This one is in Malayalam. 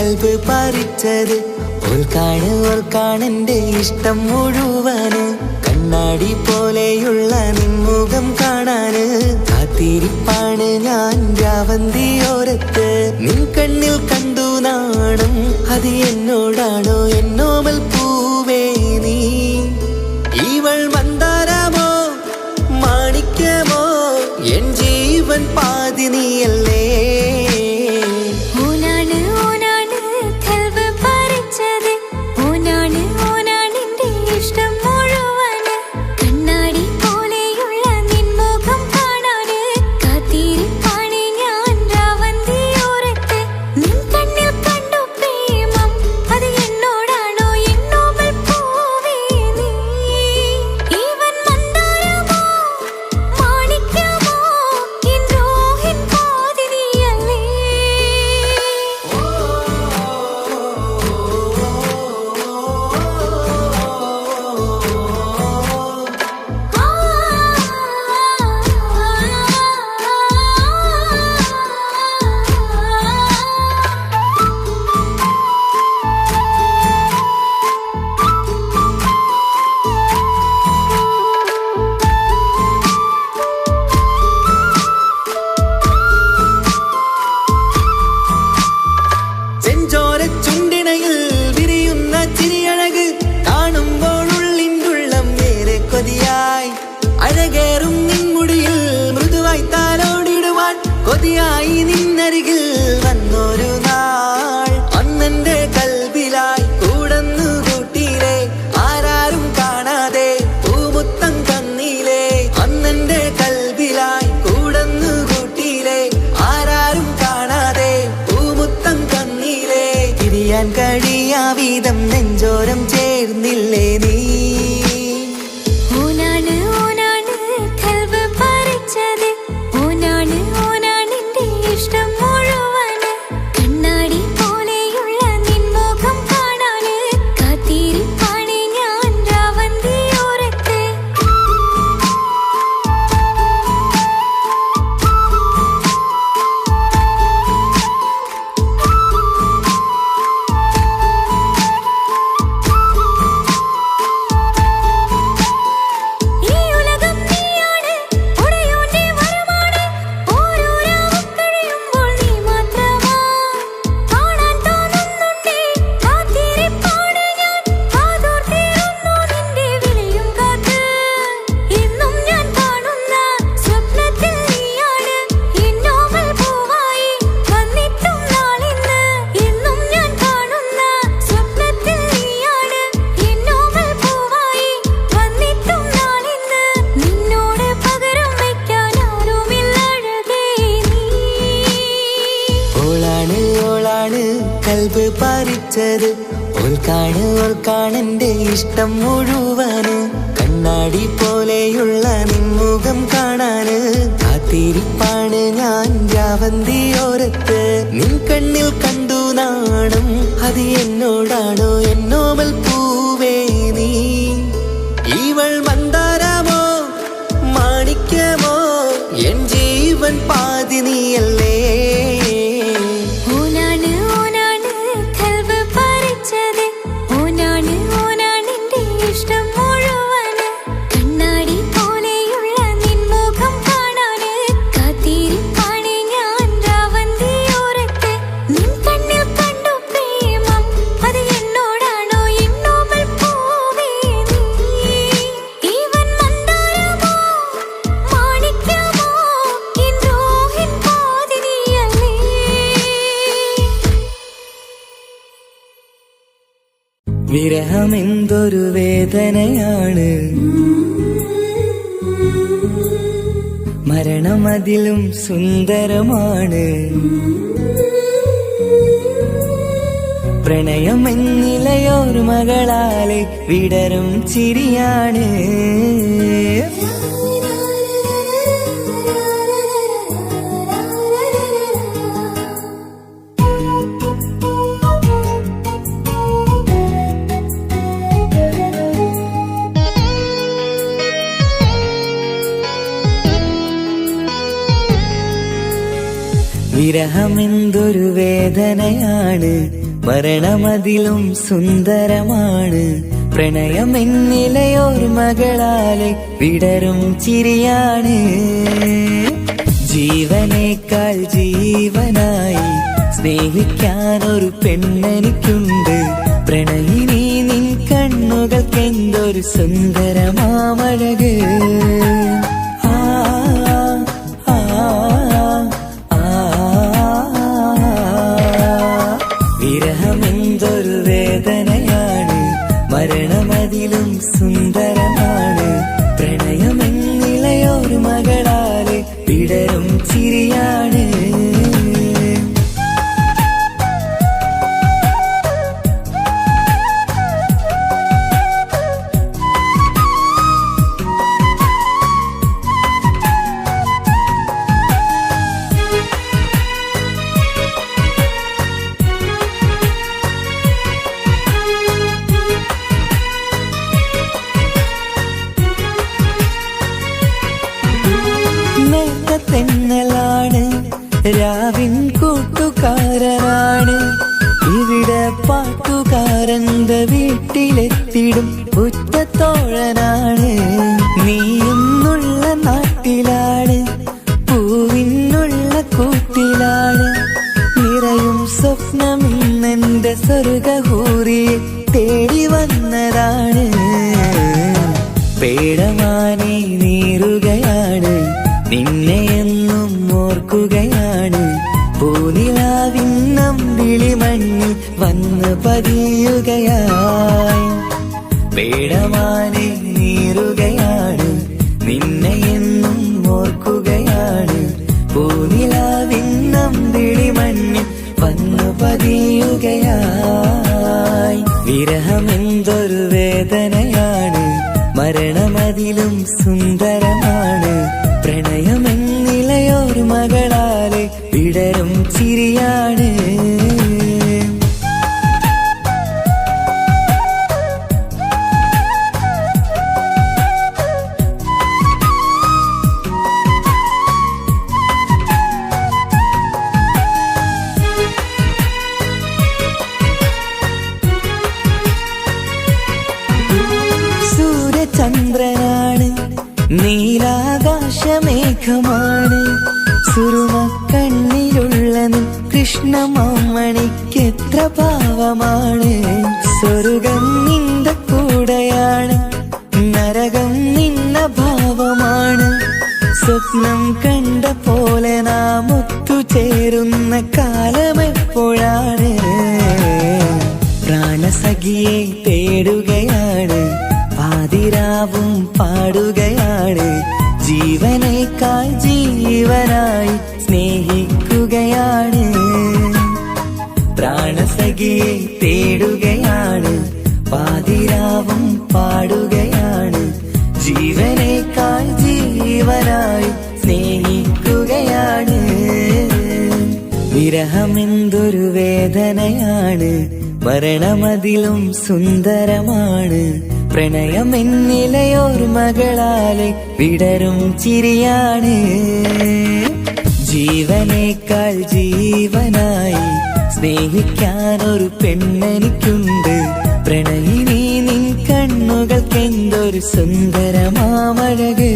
കൽബ് പറിച്ചത് ഓൾക്കാണെന്റെ ഇഷ്ടം മുഴുവന്. കണ്ണാടി പോലെയുള്ള നിൻമുഖം കാണാന് കാത്തിരിപ്പാണ് ഞാൻ രാവന്തിയോരത്ത്. നിൻ കണ്ണിൽ കണ്ടു നാണം, അത് എന്നോടാണോ എന്നോമൽ പൂവേ നീ? ഇവൾ മന്ദാരമോ മാണിക്യമോ, എൻ ജീവൻ പാതി നീയല്ലേ. അഴകേറും നിൻമുടിയിൽ മൃദുവായി താലോടിടുവാൻ കൊതിയായി നിന്നരികിൽ വന്നൊരു നാൾ. അന്നെന്റെ കൽബിലായി കൂടന്നു കൂട്ടിയിലേ, ആരാരും കാണാതെ പൂമുത്തം തന്നീലേ. അന്നെന്റെ കൽബിലായി കൂടന്നു കൂട്ടിയിലേ, ആരാരും കാണാതെ പൂമുത്തം തന്നീലേ. തിരിയാൻ കഴിയാ വീതം നെഞ്ചോരം ചേർന്നില്ലേ നീ? കൽബ് പറിച്ചത് ഓൾക്കാണെന്റെ ഇഷ്ടം മുഴുവന്. കണ്ണാടി പോലെയുള്ള നിൻമുഖം കാണാന് കാത്തിരിപ്പാണ് ഞാൻ രാവന്തിയോരത്ത്. നിൻ കണ്ണിൽ കണ്ടു നാണം, അത് എന്നോടാണോ എന്നോമൽ പൂവേ നീ? ഇവൾ മന്ദാരമോ മാണിക്യമോ, എൻ ജീവൻ പാതി നീയല്ലേ. വിരഹമെന്തൊരു വേദനയാണ്, മരണമതിലും സുന്ദരമാണ്. പ്രണയമെന്നിലയോർമകളാലെ വിടരും ചിരിയാണ്. വിരഹമെന്തൊരു വേദനയാണ്, മരണമതിലും സുന്ദരമാണ്. പ്രണയമെന്നിലയോർമകളാലെ വിടരും ചിരിയാണ്. ജീവനേക്കാൾ ജീവനായി സ്നേഹിക്കാനൊരു പെണ്ണെനിക്കുണ്ട്. പ്രണയിനി നിൻ കണ്ണുകൾക്കെന്തൊരു സുന്ദരമാമഴക്. വിരഹമെന്തൊരു വേദനയാണ്, മരണമതിലും സുന്ദരമാണ്. പ്രണയമെന്നിലയൊരു മകളാലെ വിടരും ചിരിയാണ്. തെന്നലാണ് രാവിൻ കൂട്ടുകാരനാണ്. ഇവിടെ പാട്ടുകാരന്റെ വീട്ടിലെത്തിടും ഉറ്റത്തോഴനാണ്. നീയെന്നുള്ള നാട്ടിലാണ്, പൂവിനുള്ള കൂട്ടിലാണ്. നിറയും സ്വപ്നമിന്നെന്റെ സ്വർഗഹൂറിയെ തേടി വന്നതാണ്. പേടമാനെ നീറുകയാണ്, നിന്നെ എന്നും ഓർക്കുകയാണ്. പൂനിലാവിന്നം വിളിമണ്ണിൽ വന്ന് പതിയുകയായി. പേടമാനെ നീറുകയാണ്, നിന്നെ എന്നും ഓർക്കുകയാണ്. പൂനിലാവിന്നം വിളിമണ്ണിൽ വന്ന് പതിയുകയായി. വിരഹമെന്തൊരു വേദനയാണ്, മരണമതിലും സുന്ദരമാണ്. പ്രണയമെന്നിലയൊരു മകളാലെ വിടരും ചിരിയാണ്. സൂര്യചന്ദ്രനാണ്, നീലാകാശമേഘമാണ്. സുറുമ കണ്ണിലുള്ളതും കൃഷ്ണമാമണിക്കെത്ര ഭാവമാണ്. സ്വർഗം നിന്റെ കൂടെയാണ്, നരകം നിന്ന ഭാവമാണ്. സ്വപ്നം കണ്ട പോലെ നാം ഒത്തുചേരുന്ന കാലമെപ്പോഴാണ്. പ്രാണസഖിയെ തേടുകയാണ്, പാതിരാവും പാടുകയാണ്. ജീവനേക്കാൾ ജീവനായി സ്നേഹിക്കുകയാണ്. പ്രാണസഖിയെ തേടുകയാണ്, പാതിരാവും പാടുകയാണ്. ജീവനേക്കാൾ ജീവനായി സ്നേഹിക്കുകയാണ്. വിരഹമെന്തൊരു വേദനയാണ്, മരണമതിലും സുന്ദരമാണ്. പ്രണയമെന്നിലയോർമകളാലെ വിടരും ചിരിയാണ്. ജീവനേക്കാൾ ജീവനായി സ്നേഹിക്കാനൊരു പെണ്ണെനിക്കുണ്ട്. പ്രണയിനി നിൻ കണ്ണുകൾക്കെന്തൊരു സുന്ദരമാമഴക്.